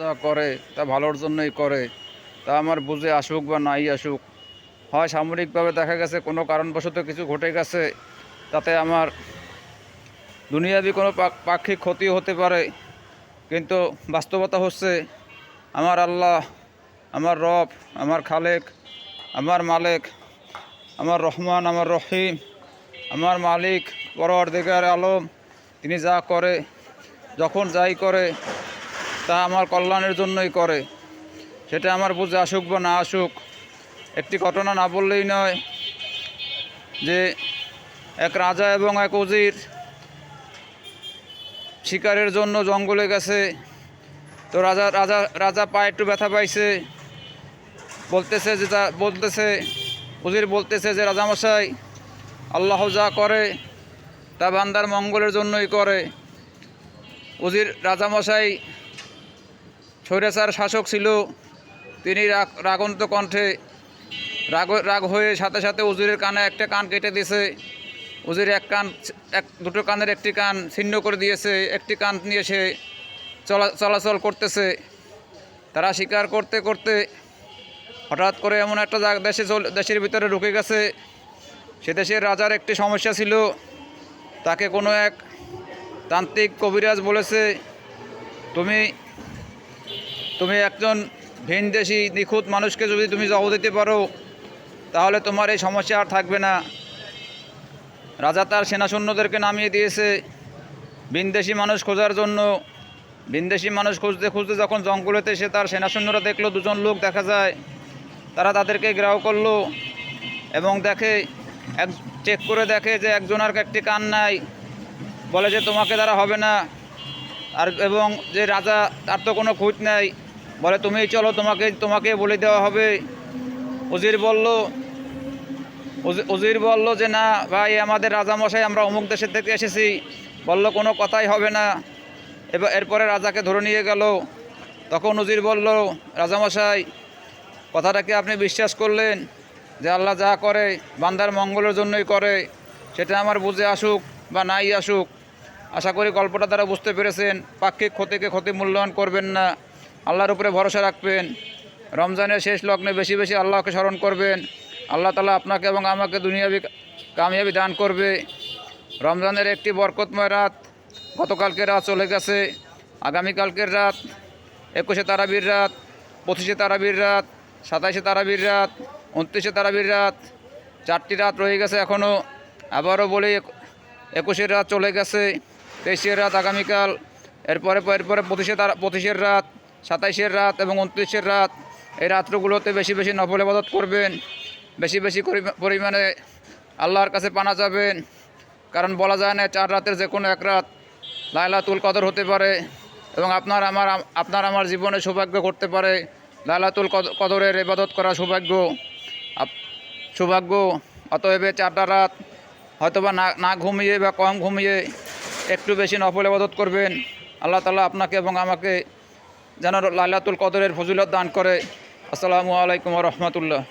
যা করে তা ভালোর জন্যই করে, তা আমার বুঝে আসুক বা নাই আসুক। হয় সামরিকভাবে দেখা গেছে কোনো কারণবশত কিছু ঘটে গেছে, তাতে আমার দুনিয়াবি কোনো পাক্ষিক ক্ষতি হতে পারে, কিন্তু বাস্তবতা হচ্ছে আমার আল্লাহ, আমার রব, আমার খালেক, আমার মালেক, আমার রহমান, আমার রহিম, আমার মালিক পরওয়ারদিগার আলম, তিনি যা করে, যখন যাই করে, তা আমার কল্যাণের জন্যই করে। সেটা আমার বুঝে আসুক বা না আসুক। একটি ঘটনা না বললেই নয় যে এক রাজা এবং এক উজির শিকারের জন্য জঙ্গলে গেছে। তো রাজা রাজা রাজা পায়ে একটু ব্যথা পাইছে, বলতেছে উজির বলতেছে যে রাজামশাই, আল্লাহ যা করে তা বান্দার মঙ্গলের জন্যই করে। রাজামশাই স্বৈরাচার শাসক ছিল, তিনি রাগন্ত কণ্ঠে রাগ হয়ে সাথে সাথে উজিরের কানে একটা কান কেটে দিয়েছে। উজির দুটো কানের একটি কান ছিন্ন করে দিয়েছে, একটি কান নিয়ে সে চলাচল করতেছে। তারা শিকার করতে করতে হঠাৎ করে এমন একটা দেশের ভিতরে ঢুকে গেছে। সে দেশের রাজার একটি সমস্যা ছিল, তাকে কোনো এক তান্ত্রিক কবিরাজ বলেছে, তুমি তুমি একজন ভিনদেশি নিখুঁত মানুষকে যদি তুমি জবাব দিতে পারো, তাহলে তোমার এই সমস্যা আর থাকবে না। রাজা তার সেনা সৈন্যদেরকে নামিয়ে দিয়েছে ভিনদেশি মানুষ খোঁজার জন্য। ভিনদেশি মানুষ খুঁজতে খুঁজতে যখন জঙ্গলেতে সে তার সেনা সৈন্যরা দেখলো, দুজন লোক দেখা যায়, তারা তাদেরকে ঘেরাও করলো এবং চেক করে দেখে যে একজনের একটি কান নাই। বলে যে তোমাকে দ্বারা হবে না, এবং যে রাজা, তার তো কোনো খুঁত নাই, বলে তুমিই চলো, তোমাকে বলে দেওয়া হবে। উজির বলল যে না ভাই, আমাদের রাজামশাই, আমরা অমুক দেশের থেকে এসেছি। বলল কোনো কথাই হবে না। এরপরে রাজাকে ধরে নিয়ে গেল। তখন উজির বলল, রাজামশাই, কথাটা কি আপনি বিশ্বাস করলেন যে আল্লাহ যা করে বান্দার মঙ্গলের জন্যই করে? সেটা আমার বুঝে আসুক বা নাই আসুক। আশা করি গল্পটা তারা বুঝতে পেরেছেন। পাক্ষিক ক্ষতিকে ক্ষতি মূল্যায়ন করবেন না, আল্লাহর উপরে ভরসা রাখবেন। রমজানের শেষ লগ্নে বেশি বেশি আল্লাহকে স্মরণ করবেন। আল্লাহ তাআলা আপনাকে এবং আমাকে দুনিয়াবি কামিয়াবি দান করবে। রমজানের একটি বরকতময় রাত গতকালকে রাত চলে গেছে। আগামীকালকের রাত 21শে তারাবির রাত, 25শে তারাবির রাত, 27শে তারাবির রাত, 29শে তারাবির রাত, 4টি রাত রয়ে গেছে এখনও। আবারও বলি, 21শের রাত চলে গেছে, 23শের রাত আগামীকাল, এরপরে 25শের রাত, 27শের রাত এবং 29শের রাত। এই রাত্রগুলোতে বেশি বেশি নফল ইবাদত করবেন, বেশি বেশি পরিমাণে আল্লাহর কাছে পানা যাবেন। কারণ বলা যায় না, 4 রাতের যে কোনো এক রাত লাইলাতুল কদর হতে পারে এবং আপনার আমার জীবনে সৌভাগ্য করতে পারে লাইলাতুল কদরের ইবাদত করা সৌভাগ্য। অতএব 4টা রাত হয়তোবা না ঘুমিয়ে বা কম ঘুমিয়ে একটু বেশি নফল ইবাদত করবেন। আল্লাহ তাআলা আপনাকে এবং আমাকে যেন লাইলাতুল কদরের ফজিলত দান করে। আসসালামু আলাইকুম ওয়া রাহমাতুল্লাহ।